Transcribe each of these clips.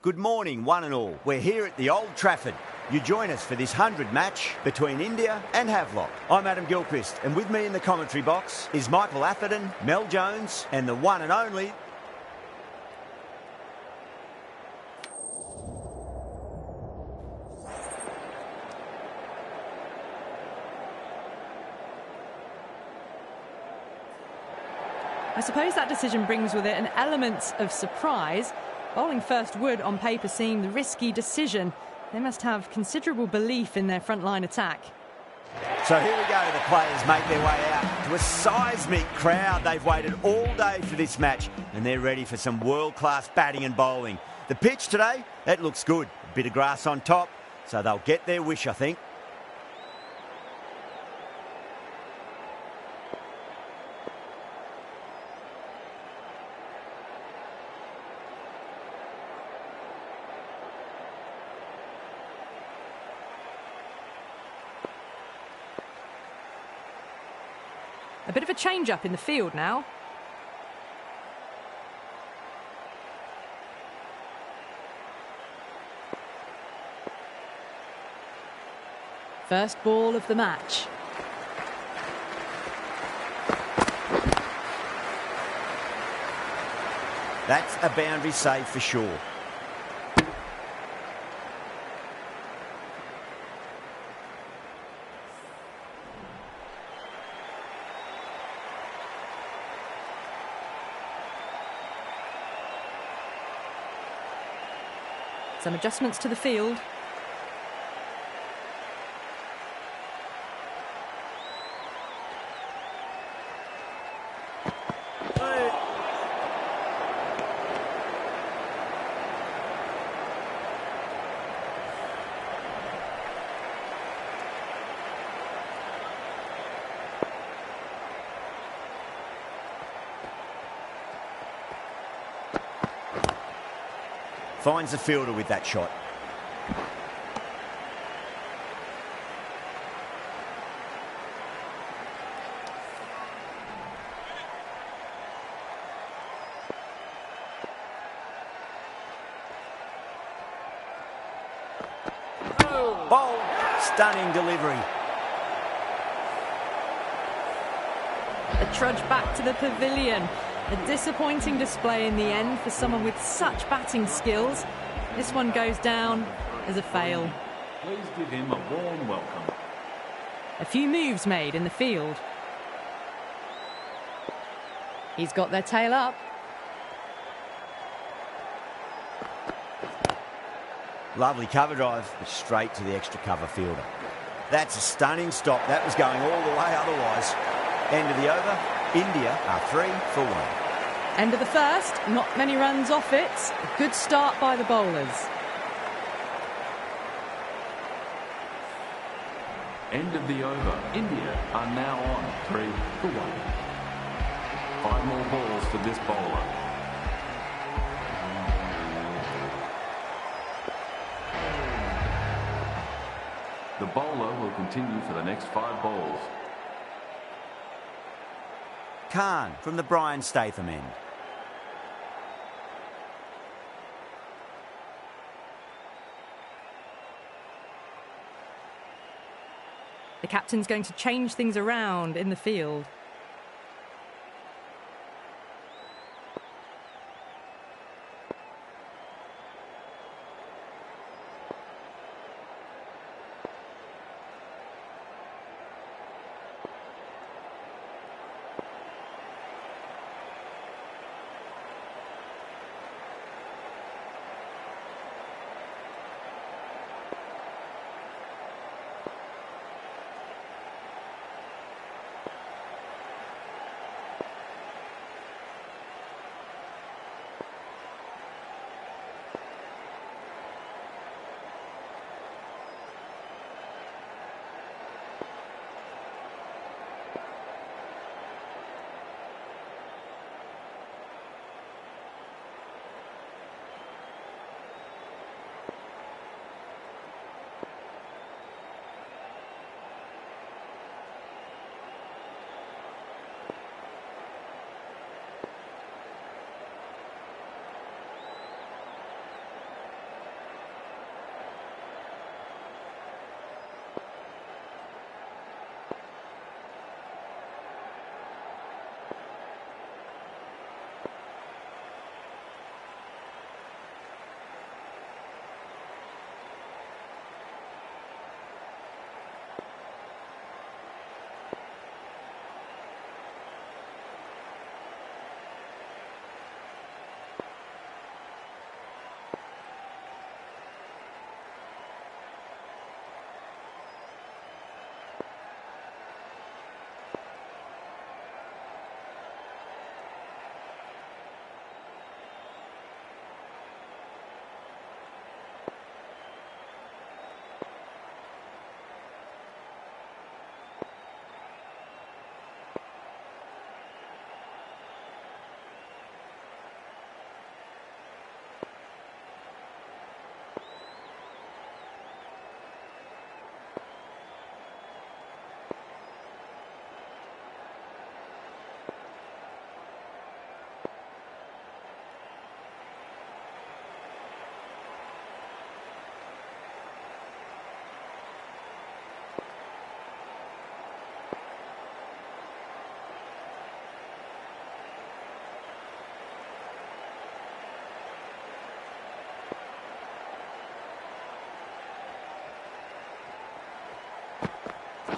Good morning, one and all. We're here at the Old Trafford. You join us for this 100 match between India and Havelock. I'm Adam Gilchrist, and with me in the commentary box is Michael Atherton, Mel Jones, and the one and only... I suppose that decision brings with it an element of surprise. Bowling first would, on paper, seem the risky decision. They must have considerable belief in their frontline attack. So here we go, the players make their way out to a seismic crowd. They've waited all day for this match and they're ready for some world-class batting and bowling. The pitch today, that looks good. A bit of grass on top, so they'll get their wish, I think. A bit of a change-up in the field now. First ball of the match. That's a boundary save for sure. Some adjustments to the field. Finds the fielder with that shot. Bold, stunning delivery. A trudge back to the pavilion. A disappointing display in the end for someone with such batting skills. This one goes down as a fail. Please give him a warm welcome. A few moves made in the field. He's got their tail up. Lovely cover drive, but straight to the extra cover fielder. That's a stunning stop. That was going all the way otherwise. End of the over. India are 3 for 1. End of the first, not many runs off it. A good start by the bowlers. End of the over. India are now on 3 for 1. 5 more balls for this bowler. The bowler will continue for the next 5 balls. Khan from the Brian Statham end. The captain's going to change things around in the field.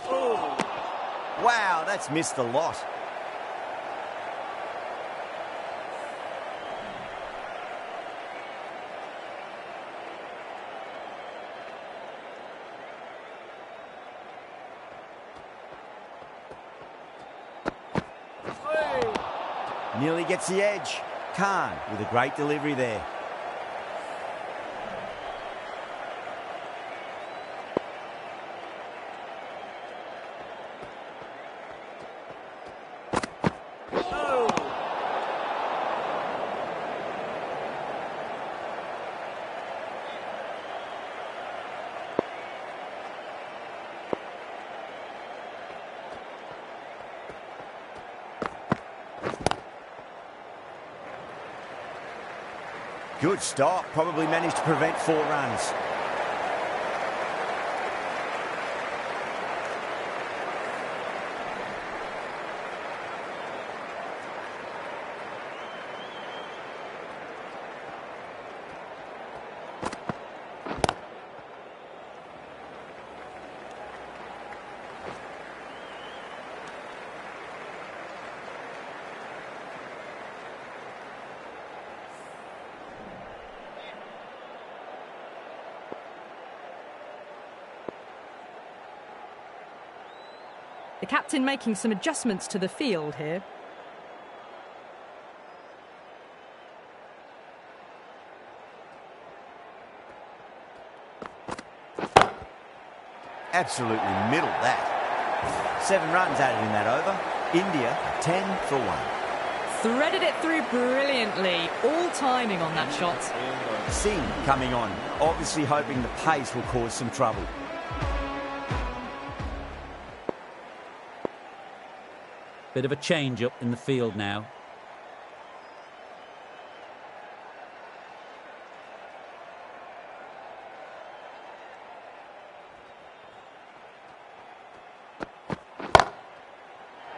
Oh, wow, that's missed a lot. Nearly gets the edge. Khan with a great delivery there. Good stop, probably managed to prevent 4 runs. The captain making some adjustments to the field here. Absolutely middled that. 7 runs added in that over. India 10 for 1. Threaded it through brilliantly. All timing on that shot. Singh coming on, obviously hoping the pace will cause some trouble. Bit of a change-up in the field now.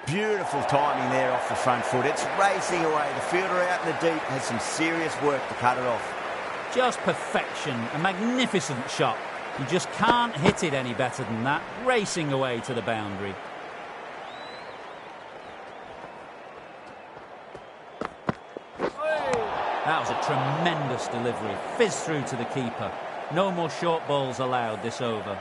Beautiful timing there off the front foot. It's racing away. The fielder out in the deep has some serious work to cut it off. Just perfection. A magnificent shot. You just can't hit it any better than that. Racing away to the boundary. That was a tremendous delivery. Fizzed through to the keeper. No more short balls allowed this over.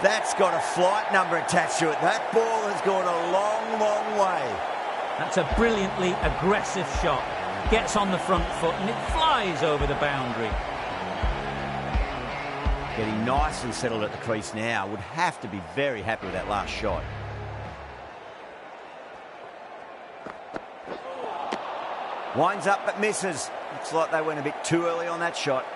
That's got a flight number attached to it. That ball has gone a long, long way. That's a brilliantly aggressive shot. Gets on the front foot and it flies over the boundary. Getting nicely settled at the crease now. Would have to be very happy with that last shot. Winds up but misses. Looks like they went a bit too early on that shot.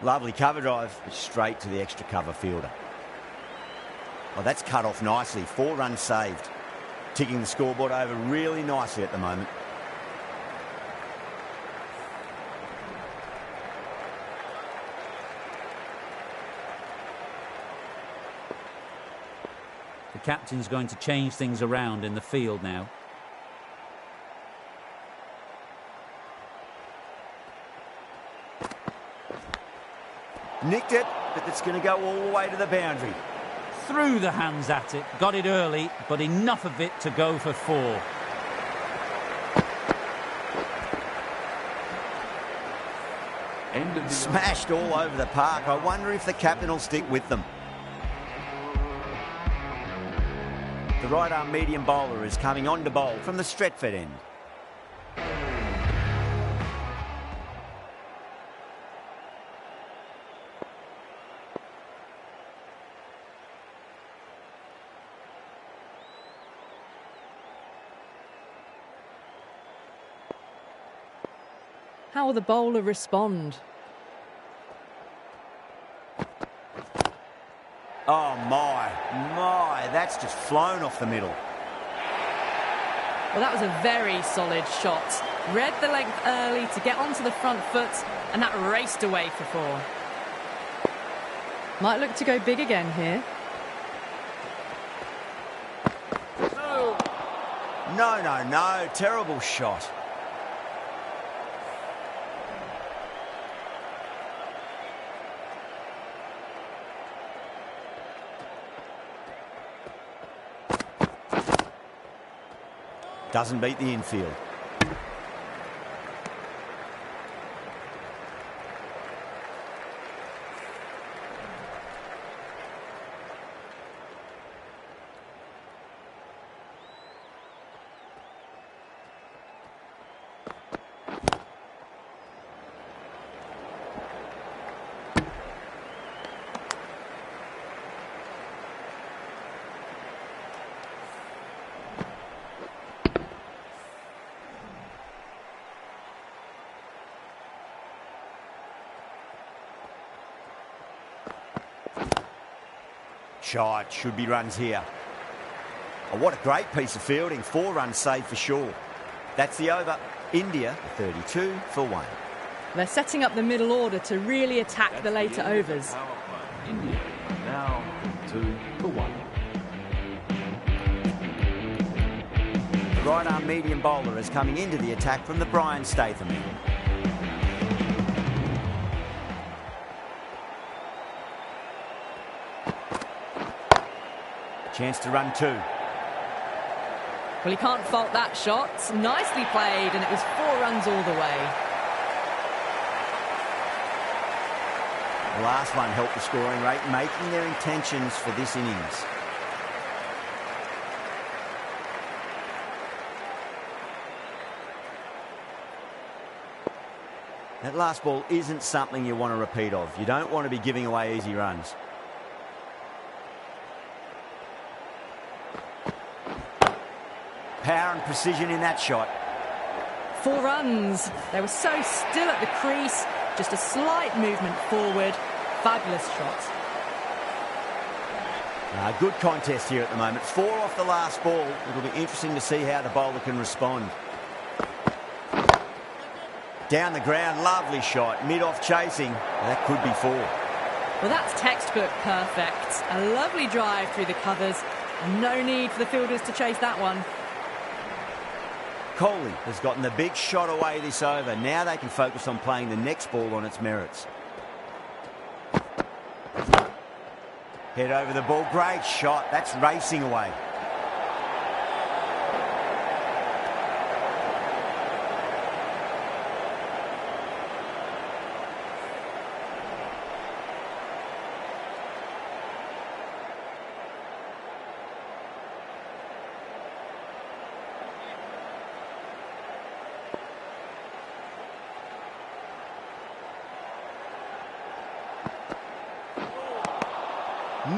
Lovely cover drive, straight to the extra cover fielder. Well, that's cut off nicely. 4 runs saved. Ticking the scoreboard over really nicely at the moment. The captain's going to change things around in the field now. Nicked it, but it's going to go all the way to the boundary. Threw the hands at it, got it early, but enough of it to go for 4. Smashed all over the park. I wonder if the captain will stick with them. The right-arm medium bowler is coming on to bowl from the Stretford end. How will the bowler respond? Oh my, that's just flown off the middle. Well, that was a very solid shot. Read the length early to get onto the front foot, and that raced away for 4. Might look to go big again here. No. Terrible shot. Doesn't beat the infield. Shot, should be runs here. Oh, what a great piece of fielding. 4 runs saved for sure. That's the over. India 32 for 1. They're setting up the middle order to really attack the later overs. India now 2 for 1. The right arm medium bowler is coming into the attack from the Brian Statham end. Chance to run 2. Well, he can't fault that shot. Nicely played, and it was 4 runs all the way. The last one helped the scoring rate, making their intentions for this innings. That last ball isn't something you want to repeat of. You don't want to be giving away easy runs. Power and precision in that shot. 4 runs. They were so still at the crease. Just a slight movement forward. Fabulous shot. Good contest here at the moment. 4 off the last ball. It'll be interesting to see how the bowler can respond. Down the ground, lovely shot. Mid-off chasing. That could be 4. Well, that's textbook perfect. A lovely drive through the covers. No need for the fielders to chase that one. Kohli has gotten the big shot away this over. Now they can focus on playing the next ball on its merits. Head over the ball. Great shot. That's racing away.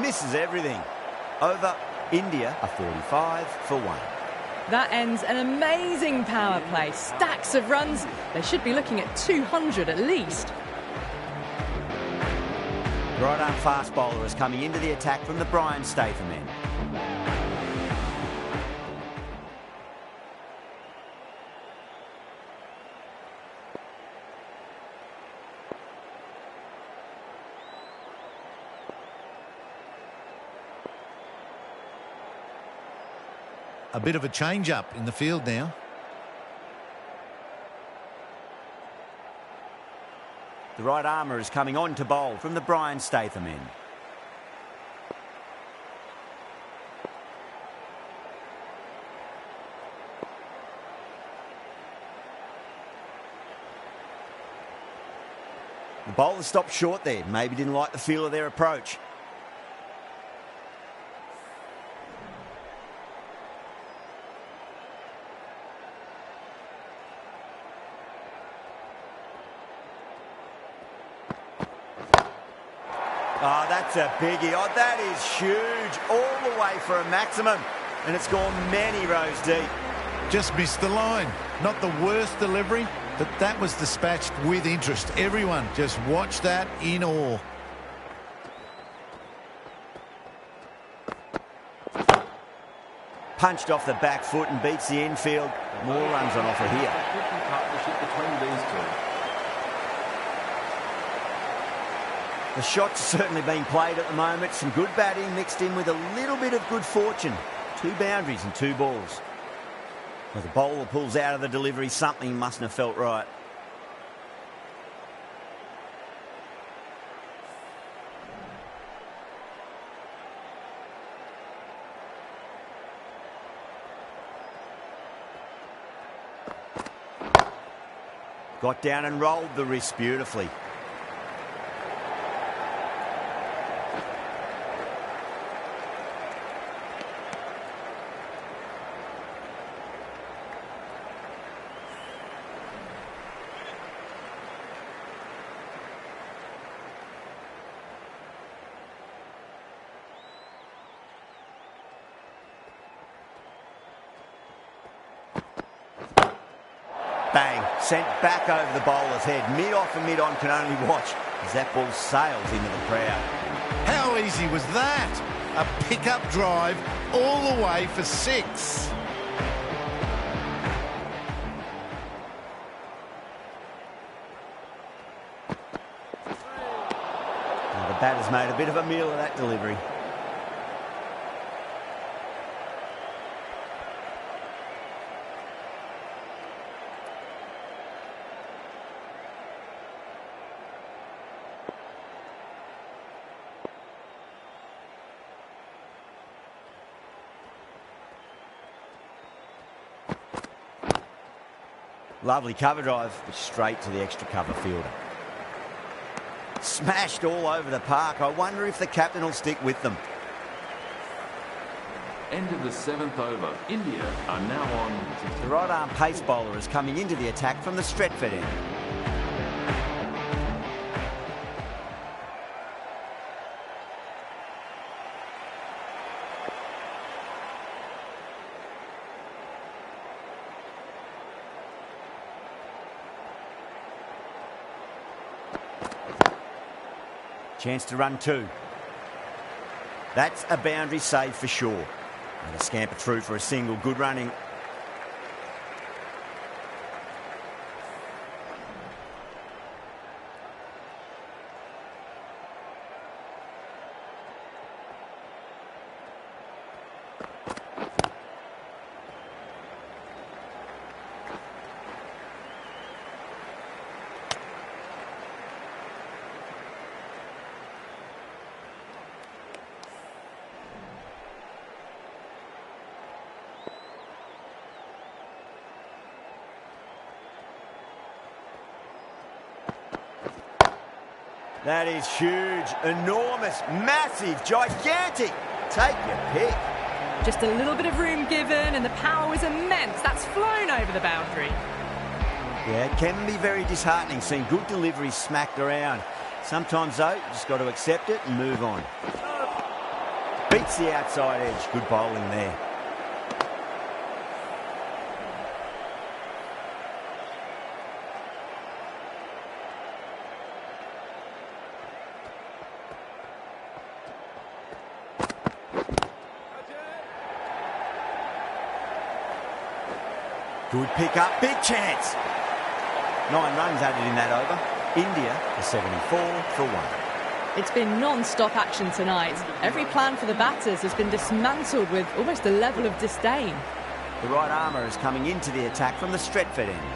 Misses everything. Over. India are 45 for 1. That ends an amazing power play. Stacks of runs. They should be looking at 200 at least. Right arm fast bowler is coming into the attack from the Brian Statham end. A bit of a change-up in the field now. The right armour is coming on to bowl from the Brian Statham end. The bowler stopped short there. Maybe didn't like the feel of their approach. Oh, that's a biggie. Oh, that is huge. All the way for a maximum. And it's gone many rows deep. Just missed the line. Not the worst delivery, but that was dispatched with interest. Everyone just watched that in awe. Punched off the back foot and beats the infield. More runs on offer here. Partnership between these two. The shot's certainly being played at the moment. Some good batting mixed in with a little bit of good fortune. 2 boundaries and 2 balls. Well, the bowler pulls out of the delivery. Something mustn't have felt right. Got down and rolled the wrist beautifully. Bang, sent back over the bowler's head. Mid-off and mid-on can only watch as that ball sails into the crowd. How easy was that? A pickup drive all the way for 6. Now, the batter's made a bit of a meal of that delivery. Lovely cover drive, but straight to the extra cover fielder. Smashed all over the park. I wonder if the captain will stick with them. End of the 7th over. India are now on. The right arm pace bowler is coming into the attack from the Stretford end. Chance to run 2. That's a boundary save for sure. And a scamper through for a single. Good running. That is huge, enormous, massive, gigantic. Take your pick. Just a little bit of room given and the power was immense. That's flown over the boundary. Yeah, it can be very disheartening seeing good deliveries smacked around. Sometimes, though, you just got to accept it and move on. Beats the outside edge. Good bowling there. Good pick up, big chance. 9 runs added in that over. India are 74 for 1. It's been non-stop action tonight. Every plan for the batters has been dismantled with almost a level of disdain. The right armour is coming into the attack from the Stretford end.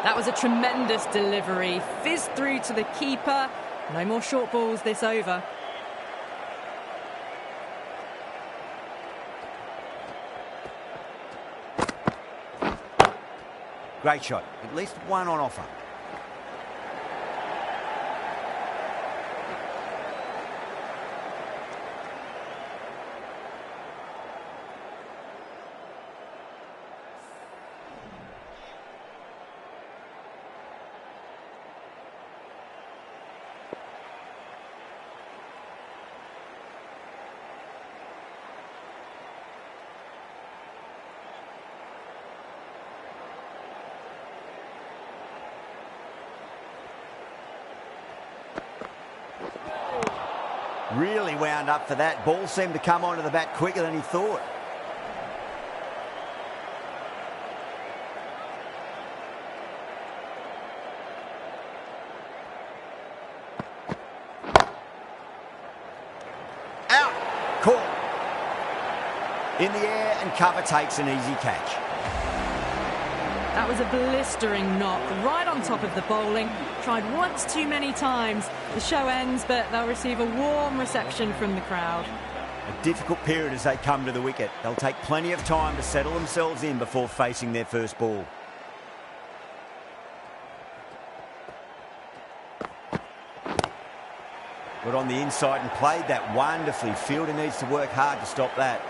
That was a tremendous delivery. Fizzed through to the keeper. No more short balls this over. Great shot. At least one on offer. Really wound up for that. Ball seemed to come onto the bat quicker than he thought. Out. Caught. In the air, and cover takes an easy catch. That was a blistering knock right on top of the bowling. Tried once too many times. The show ends, but they'll receive a warm reception from the crowd. A difficult period as they come to the wicket. They'll take plenty of time to settle themselves in before facing their first ball. Got on the inside and played that wonderfully. Fielder needs to work hard to stop that.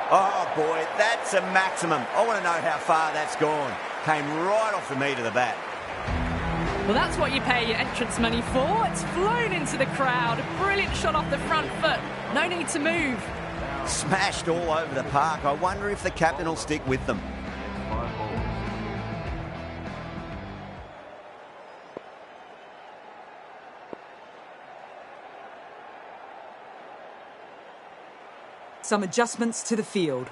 Oh, boy, that's a maximum. I want to know how far that's gone. Came right off the meat of the bat. Well, that's what you pay your entrance money for. It's flown into the crowd. A brilliant shot off the front foot. No need to move. Smashed all over the park. I wonder if the captain will stick with them. 5 balls. Some adjustments to the field.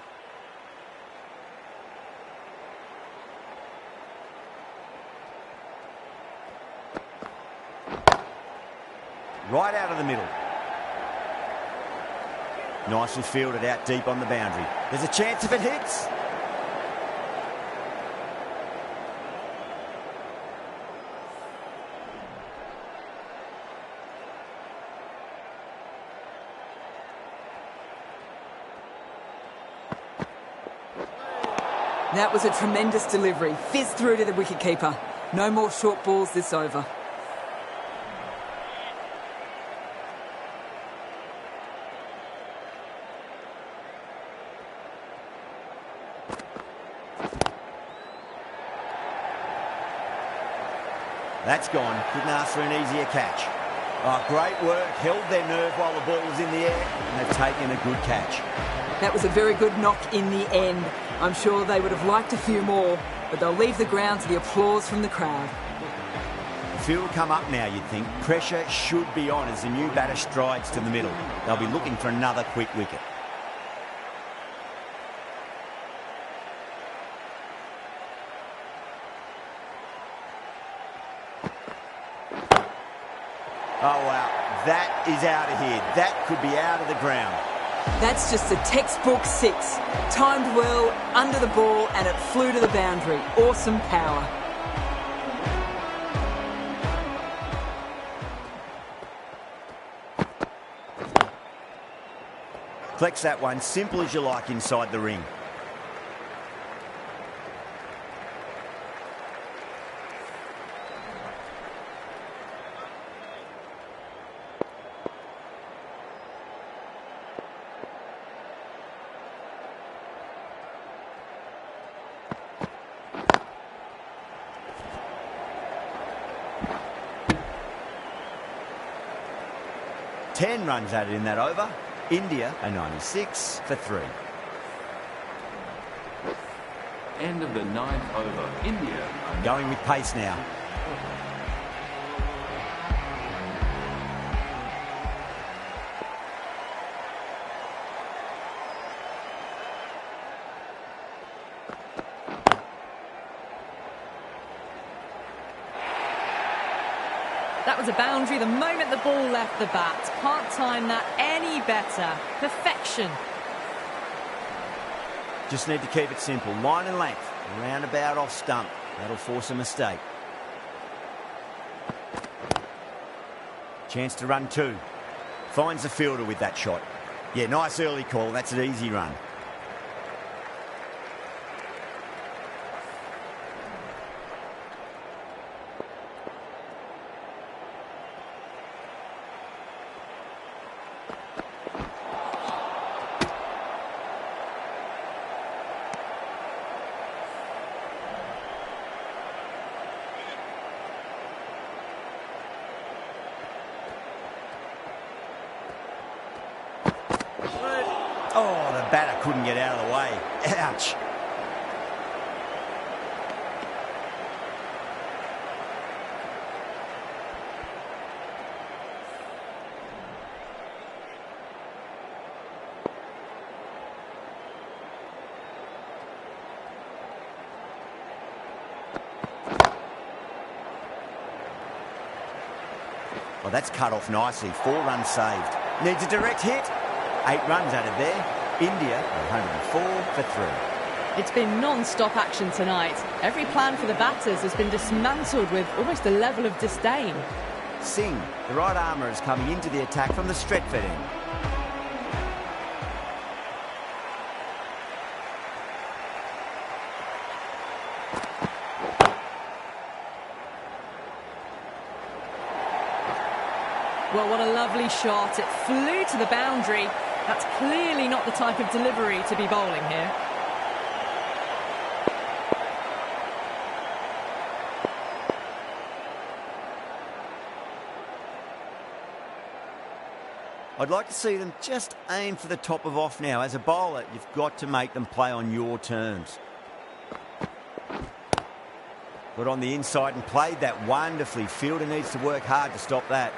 Right out of the middle. Nicely fielded out deep on the boundary. There's a chance if it hits. That was a tremendous delivery. Fizzed through to the wicketkeeper. No more short balls this over. That's gone. Couldn't ask for an easier catch. Oh, great work. Held their nerve while the ball was in the air, and they've taken a good catch. That was a very good knock in the end. I'm sure they would have liked a few more, but they'll leave the ground to the applause from the crowd. The field will come up now, you'd think. Pressure should be on as the new batter strides to the middle. They'll be looking for another quick wicket. Oh, wow. That is out of here. That could be out of the ground. That's just a textbook 6. Timed well, under the ball, and it flew to the boundary. Awesome power. Flex that one, simple as you like inside the ring. Ten runs added in that over. India a 96 for 3. End of the 9th over. India are Going with pace now. That was a boundary the moment the ball left the bat. Can't time that any better. Perfection. Just need to keep it simple. Line and length. Roundabout off stump. That'll force a mistake. Chance to run 2. Finds the fielder with that shot. Yeah, nice early call. That's an easy run. couldn't get out of the way. Ouch. Well, that's cut off nicely. 4 runs saved. Needs a direct hit. 8 runs out of there. India 104 for 3. It's been non-stop action tonight. Every plan for the batters has been dismantled with almost a level of disdain. Singh, the right armour, is coming into the attack from the Stretford end. Well, what a lovely shot. It flew to the boundary. That's clearly not the type of delivery to be bowling here. I'd like to see them just aim for the top of off now. As a bowler, you've got to make them play on your terms. Got on the inside and played that wonderfully. Fielder needs to work hard to stop that.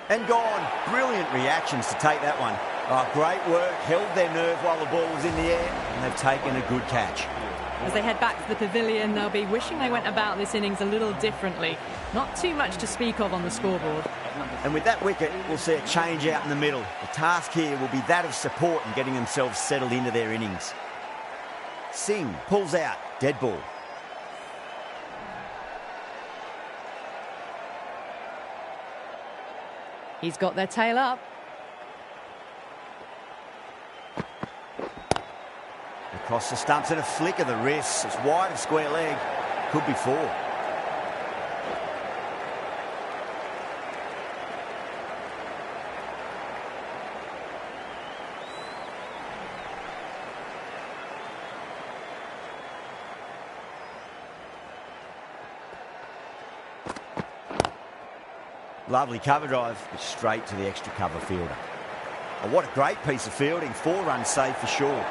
And gone. Brilliant reactions to take that one. Oh, great work. Held their nerve while the ball was in the air, and they've taken a good catch. As they head back to the pavilion, they'll be wishing they went about this innings a little differently. Not too much to speak of on the scoreboard. And with that wicket, we'll see a change out in the middle. The task here will be that of support and getting themselves settled into their innings. Singh pulls out. Dead ball. He's got their tail up. Across the stumps and a flick of the wrist. It's wide of square leg. Could be 4. Lovely cover drive, straight to the extra cover fielder. Oh, what a great piece of fielding. 4 runs saved for sure.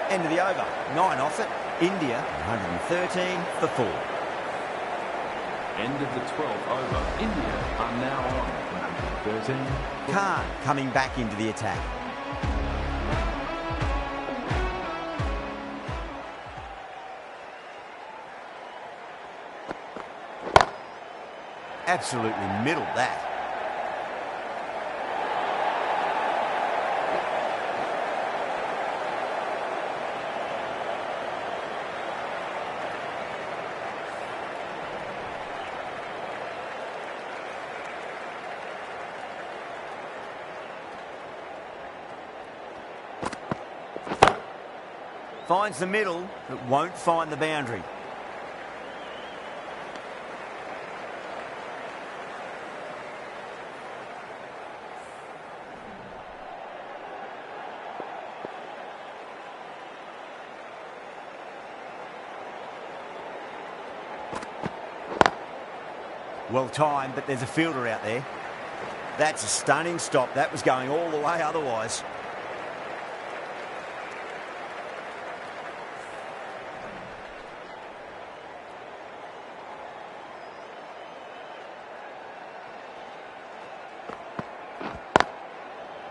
End of the over. 9 off it. India 113 for 4. End of the 12th over. India are now on 113. Khan coming back into the attack. Absolutely middled that. Finds the middle, but won't find the boundary. Well timed, but there's a fielder out there. That's a stunning stop. That was going all the way otherwise.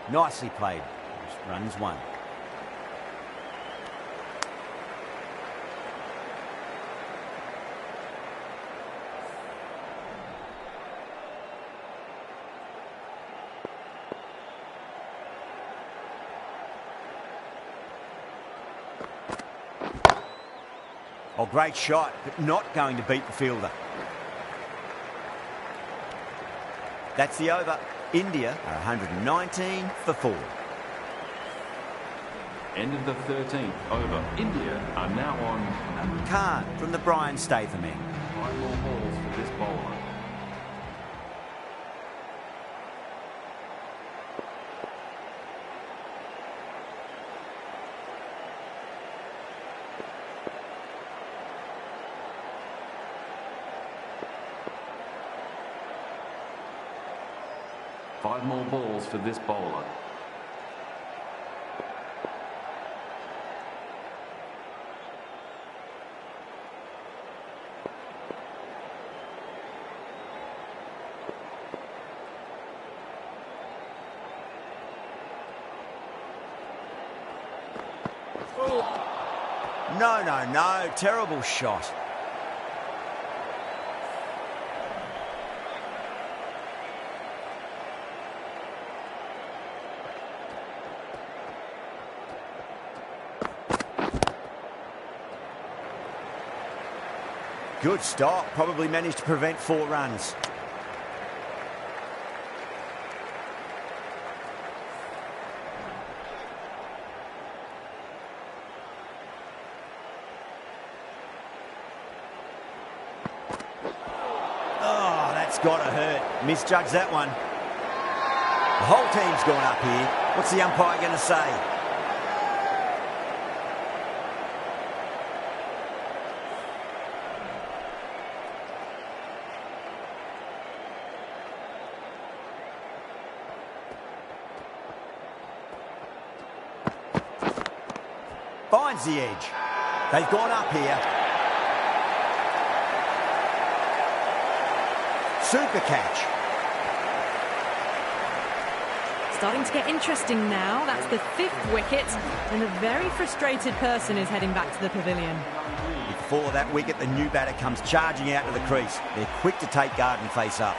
Nicely played. Just runs 1. Oh, great shot, but not going to beat the fielder. That's the over. India are 119 for 4. End of the 13th over. India are now on Khan from the Brian Statham end. 5 more balls for this bowler. 5 more balls for this bowler. No, no, no. Terrible shot. Good stop. Probably managed to prevent 4 runs. Oh, that's got to hurt. Misjudged that one. The whole team's gone up here. What's the umpire going to say? Finds the edge. They've gone up here. Super catch. Starting to get interesting now. That's the 5th wicket, and a very frustrated person is heading back to the pavilion. Before that wicket, the new batter comes charging out to the crease. They're quick to take guard and face up.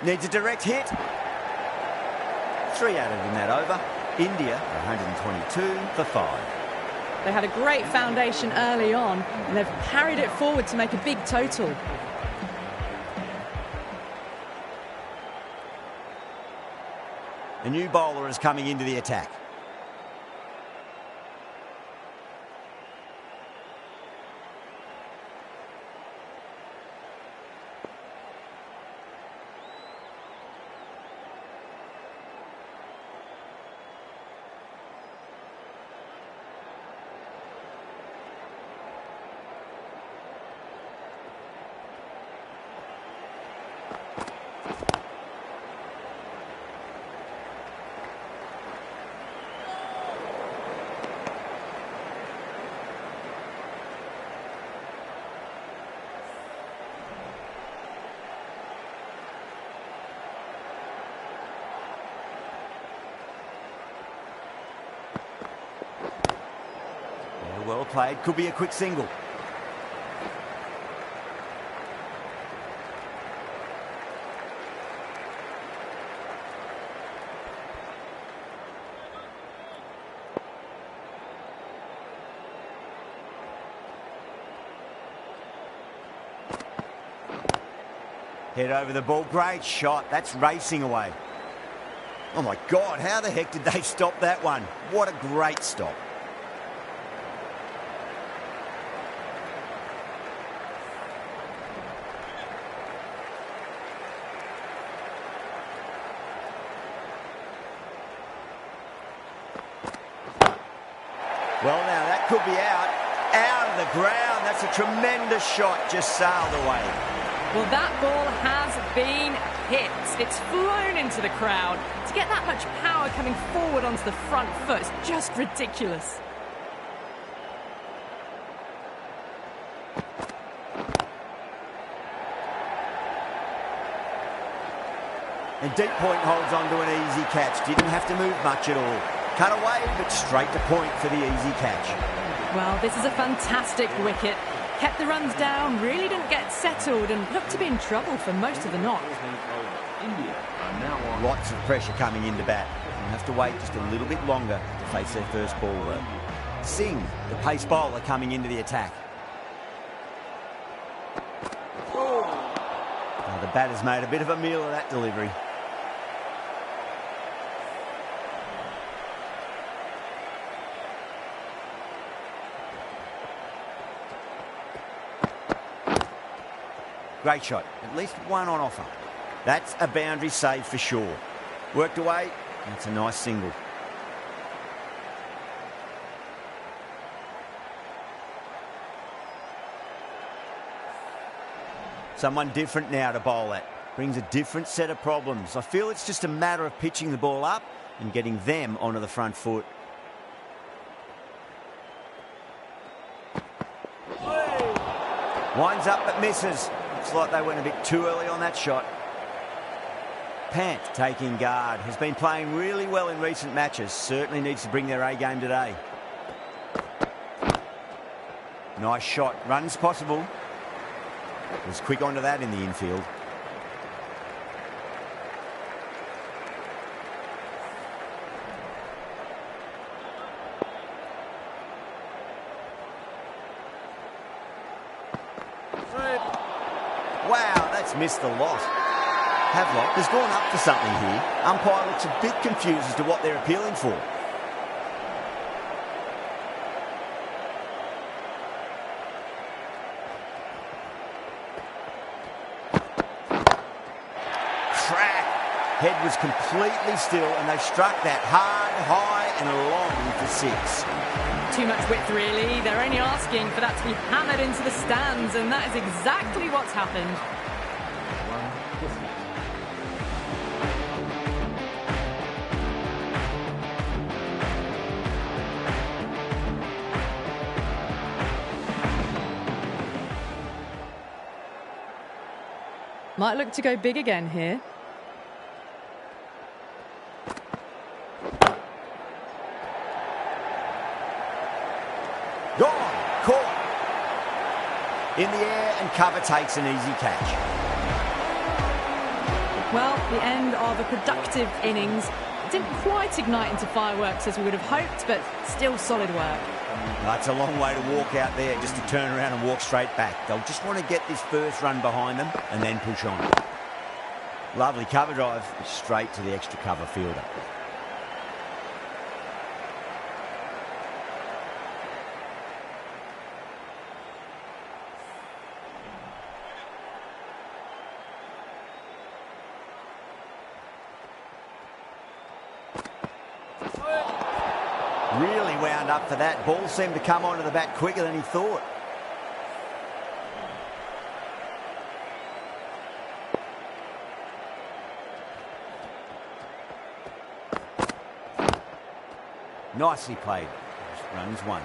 Needs a direct hit. 3 added in that over. India 122 for 5. They had a great foundation early on, and they've carried it forward to make a big total. The new bowler is coming into the attack. Well played. Could be a quick single. Head over the ball. Great shot. That's racing away. Oh my God, how the heck did they stop that one? What a great stop. Well, now that could be out of the ground. That's a tremendous shot, just sailed away. Well, that ball has been hit. It's flown into the crowd. To get that much power coming forward onto the front foot is just ridiculous. And deep point holds on to an easy catch. Didn't have to move much at all. Cut away, but straight to point for the easy catch. Well, this is a fantastic wicket. Kept the runs down, really didn't get settled, and looked to be in trouble for most of the knock. India are now on. Lots of pressure coming into bat. They'll have to wait just a little bit longer to face their first ball, though. Singh, the pace bowler, coming into the attack. Now, the batter's made a bit of a meal of that delivery. Great shot. At least one on offer. That's a boundary save for sure. Worked away. That's a nice single. Someone different now to bowl at. Brings a different set of problems. I feel it's just a matter of pitching the ball up and getting them onto the front foot. Winds up but misses. Looks like they went a bit too early on that shot. Pant taking guard. Has been playing really well in recent matches. Certainly needs to bring their A game today. Nice shot. Runs possible. Was quick onto that in the infield. Wow, that's missed the lot. Havelock has gone up for something here. Umpire looks a bit confused as to what they're appealing for. Crack! Head was completely still and they struck that hard, high and long for 6. Too much width, really. They're only asking for that to be hammered into the stands, and that is exactly what's happened. Might look to go big again here. Gone, caught. In the air and cover takes an easy catch. Well, the end of a productive innings. It didn't quite ignite into fireworks as we would have hoped, but still solid work. That's a long way to walk out there just to turn around and walk straight back. They'll just want to get this first run behind them and then push on. Lovely cover drive straight to the extra cover fielder. Really wound up for that. Ball seemed to come onto the bat quicker than he thought. Nicely played. Runs 1.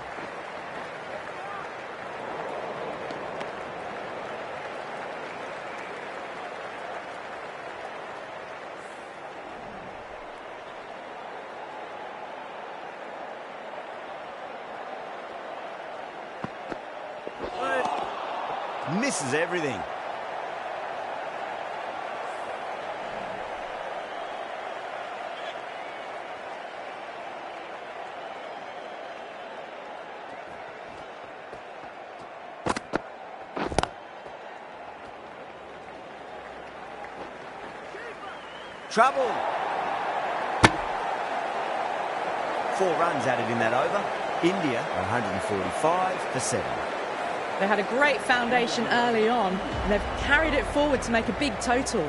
Misses everything. Trouble. 4 runs added in that over. India 145 for 7. They had a great foundation early on, and they've carried it forward to make a big total.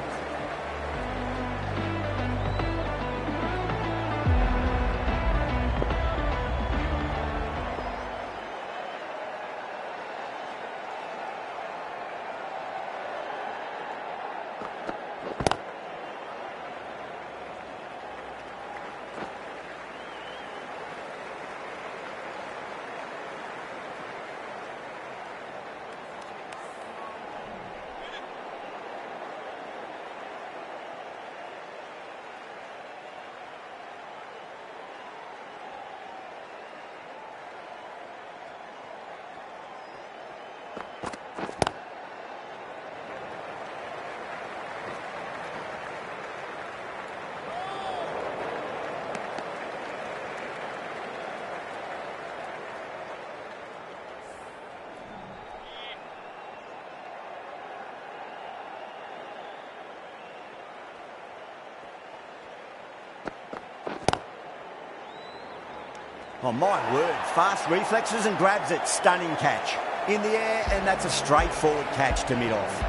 Oh, my word. Fast reflexes and grabs it. Stunning catch. In the air, and that's a straightforward catch to mid-off.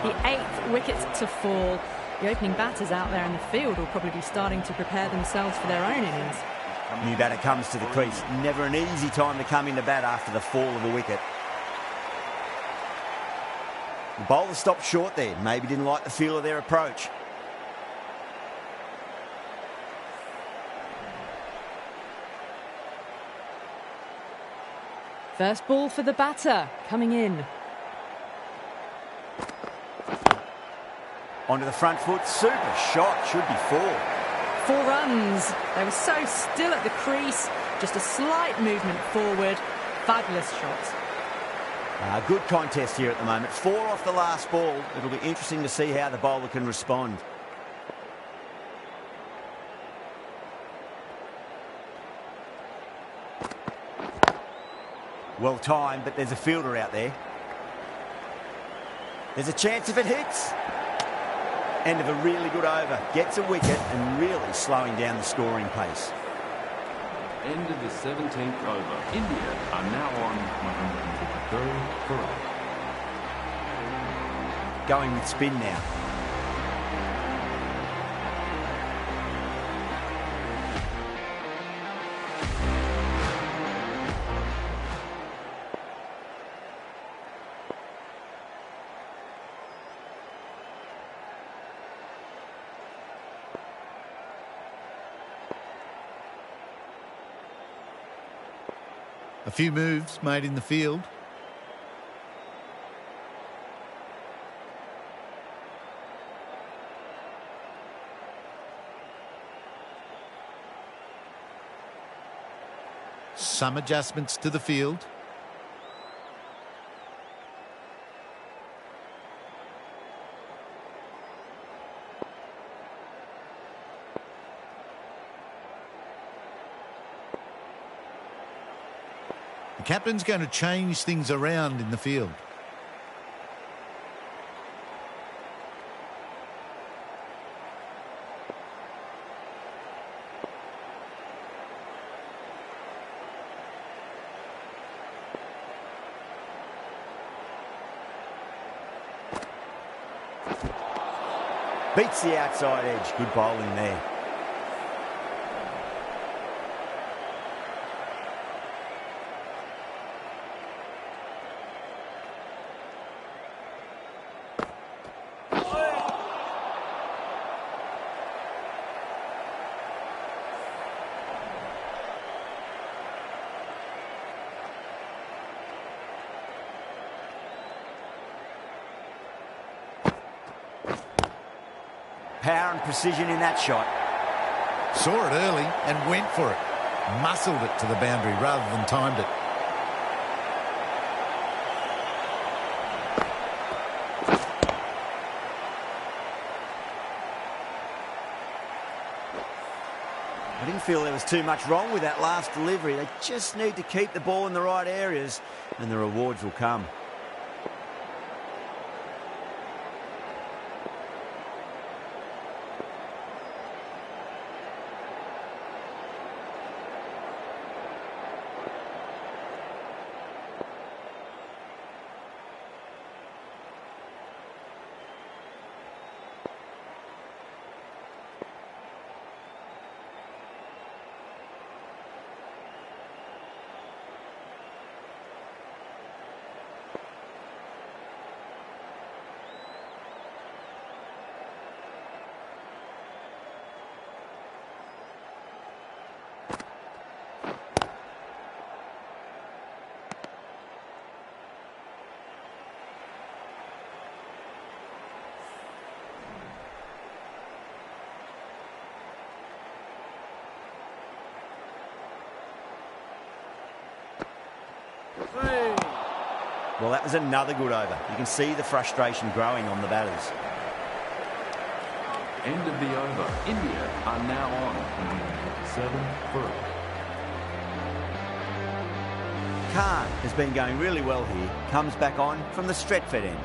The 8th wicket to fall. The opening batters out there in the field will probably be starting to prepare themselves for their own innings. New batter comes to the crease. Never an easy time to come into bat after the fall of a wicket. The bowler stopped short there. Maybe didn't like the feel of their approach. First ball for the batter, coming in. Onto the front foot. Super shot. Should be 4. 4 runs. They were so still at the crease. Just a slight movement forward. Fabulous shot. Good contest here at the moment. 4 off the last ball. It'll be interesting to see how the bowler can respond. Well timed, but there's a fielder out there. There's a chance if it hits. End of a really good over. Gets a wicket and really slowing down the scoring pace. End of the 17th over. India are now on 153 for 8. Going with spin now. A few moves made in the field. Some adjustments to the field. The captain's going to change things around in the field. Beats the outside edge. Good bowling there. Power and precision in that shot. Saw it early and went for it. Muscled it to the boundary rather than timed it. I didn't feel there was too much wrong with that last delivery. They just need to keep the ball in the right areas and the rewards will come. Well, that was another good over. You can see the frustration growing on the batters. End of the over. India are now on 7 for 8. Khan has been going really well here. Comes back on from the Stretford end.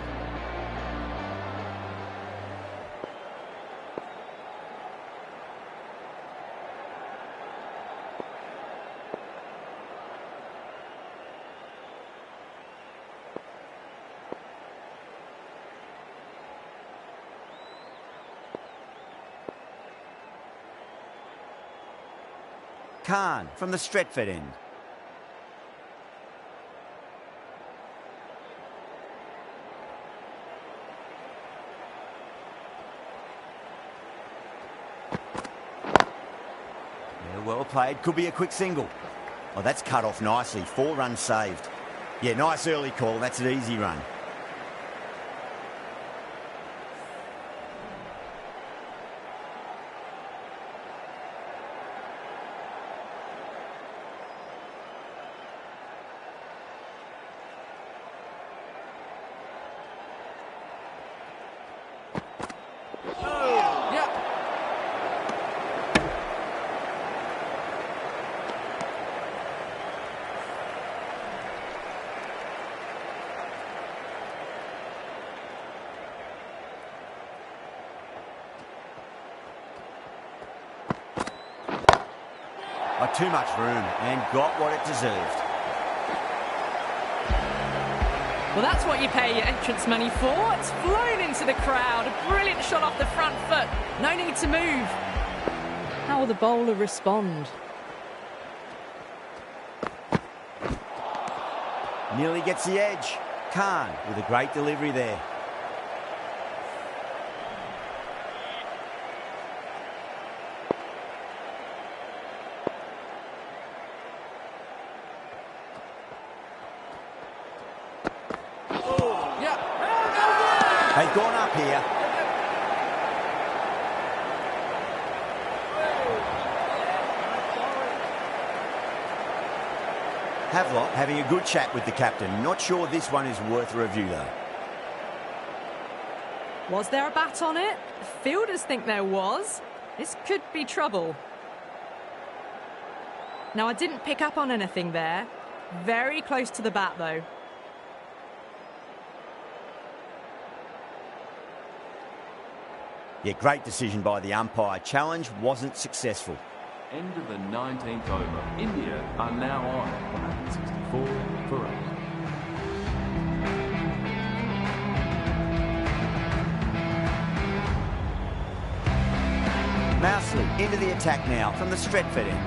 Khan from the Stretford end. Yeah, well played. Could be a quick single. Oh, that's cut off nicely. 4 runs saved. Yeah, nice early call. That's an easy run. Got too much room and got what it deserved. Well, that's what you pay your entrance money for. It's flown into the crowd. A brilliant shot off the front foot. No need to move. How will the bowler respond? Nearly gets the edge. Khan with a great delivery there. They've gone up here. Havelock having a good chat with the captain. Not sure this one is worth a review, though. Was there a bat on it? Fielders think there was. This could be trouble. Now, I didn't pick up on anything there. Very close to the bat, though. Yeah, great decision by the umpire. Challenge wasn't successful. End of the 19th over. India are now on 164 for 8. Mousley into the attack now from the Stretford end.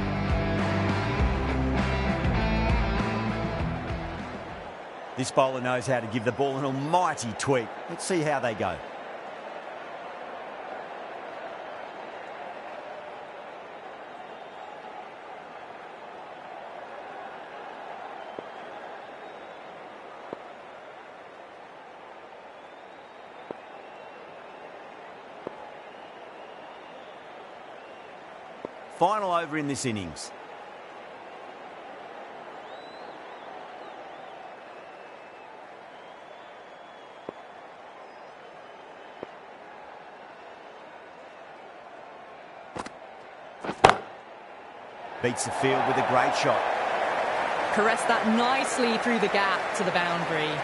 This bowler knows how to give the ball an almighty tweak. Let's see how they go. Final over in this innings. Beats the field with a great shot. Caressed that nicely through the gap to the boundary.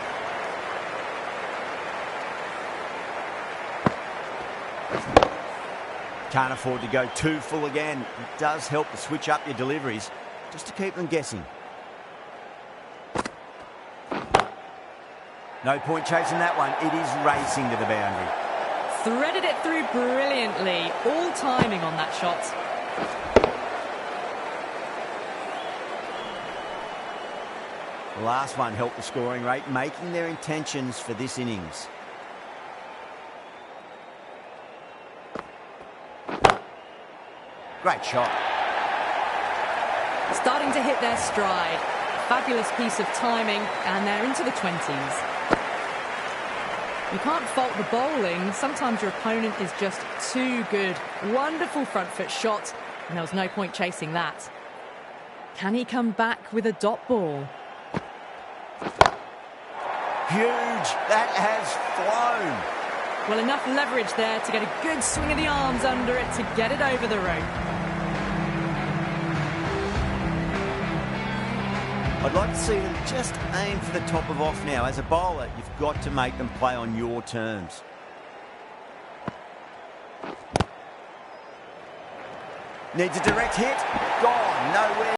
Can't afford to go too full again. It does help to switch up your deliveries just to keep them guessing. No point chasing that one. It is racing to the boundary. Threaded it through brilliantly. All timing on that shot. The last one helped the scoring rate, making their intentions for this innings. Great shot. Starting to hit their stride. Fabulous piece of timing, and they're into the 20s. You can't fault the bowling. Sometimes your opponent is just too good. Wonderful front foot shot, and there was no point chasing that. Can he come back with a dot ball? Huge. That has flown. Well, enough leverage there to get a good swing of the arms under it to get it over the rope. I'd like to see them just aim for the top of off now. As a bowler, you've got to make them play on your terms. Needs a direct hit. Gone. Nowhere.